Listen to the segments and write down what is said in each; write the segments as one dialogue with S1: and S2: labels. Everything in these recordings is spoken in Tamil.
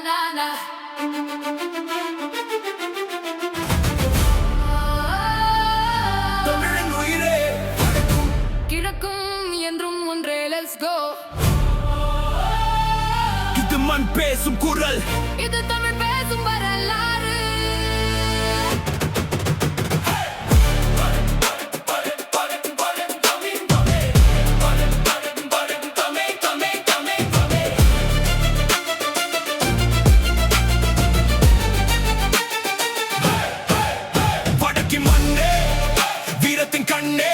S1: na na.
S2: தமிழின் உயிரே
S1: கிழக்கும் என்றும் ஒன்றே, let's go.
S2: இது மண் பேசும் குரல்,
S1: இது தமிழ் பேசும் வரலாறு.
S2: வடக்கின் மண்ணே வீரத்தின் கண்ணே,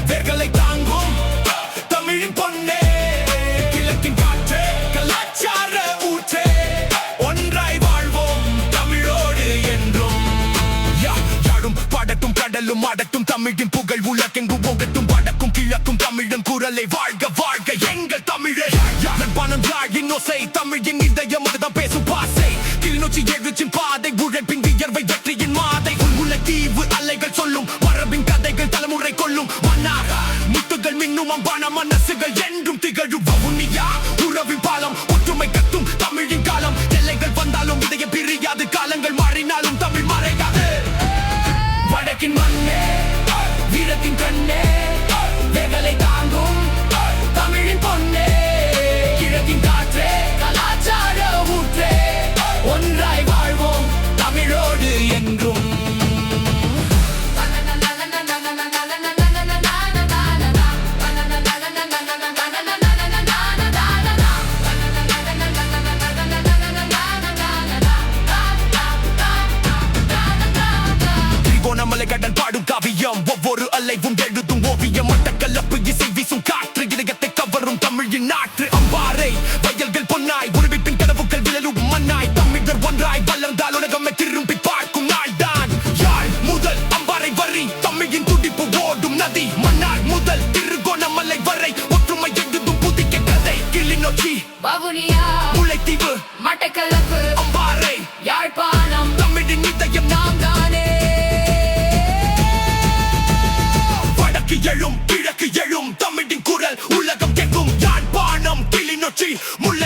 S2: வேர்களை தாங்கும் தமிழின் பொன்னே, கிழக்கின் காற்றே கலாச்சார ஊற்றே, ஒன்றாய் வாழ்வோம் தமிழோடு என்றும். யாழும் பாடட்டும் கடலும் ஆடட்டும் தமிழின் புகழ் உலகெங்கும் ஓடட்டும், வடக்கும் கிழக்கும் தமிழின் குரலை வாழ்க வாழ்க எங்கள் தமிழே. பணம் யாழின் ஓசை, தமிழின் இதயம் அதுதான் பேசும் பாசை, கிளிநொச்சி எழுச்சின் பாதை, உழைப்பின் வியர்வை வெற்றியின் மாதை, தீவு அலைகள் சொல்லும் மரபின் கதைகள் தலைமுறை கொள்ளும் மன்னார் முத்துகள் மின்னும் அம்பான மனசுகள் என்றும் திகழும் வவுனியா உறவின் பாலம், ஒற்றுமை கத்தும் தமிழின் காலம், எல்லைகள் வந்தாலும் இதய பிரியாது, காலங்கள் மாறினாலும் தமிழ் மறையாது. வடக்கின் மண்ணே வீரத்தின் கண்ணே, வேர்களை தாங்கும் தமிழின் பொன்னே, கிழக்கின் காற்றே கலாச்சார ஊற்றே, ஒன்றாய் வாழ்வோம் தமிழோடு என்றும். மலை கடல் பாடும் காவியம், ஒவ்வொரு அலைவும் எழுதும் ஓவியம், மட்டக்களப்பு இசை வீசும் காற்று, இதயத்தை கவரும் தமிழின் நாற்று. அம்பாறை வயல்கள் பொன்னாய், உருவிப்பின் கனவுகள் விழலும் மண்ணாய், தமிழர் ஒன்றாய் வளர்ந்தால் உலகமே திரும்பி பார்க்கும் நாள்தான். யாழ் முதல் அம்பாறை வரி தமிழின் துடிப்பு ஓடும் நதி, மன்னார் முதல் திருகோணமலை வரை ஒற்றுமை எழுதும் புதிய கதை, கிளிநொச்சி
S1: வவுனியா
S2: முல்லைத்தீவு
S1: மட்டக்களப்பு
S2: அம்பாறை
S1: யாழ்ப்பாணம்
S2: தமிழின் இதயம் நாம் தானே. எழும் கிழக்கு எழும் தமிழின் குரல் உலகம் கேட்கும், யாழ்ப்பாணம் கிளிநொச்சி முல்லை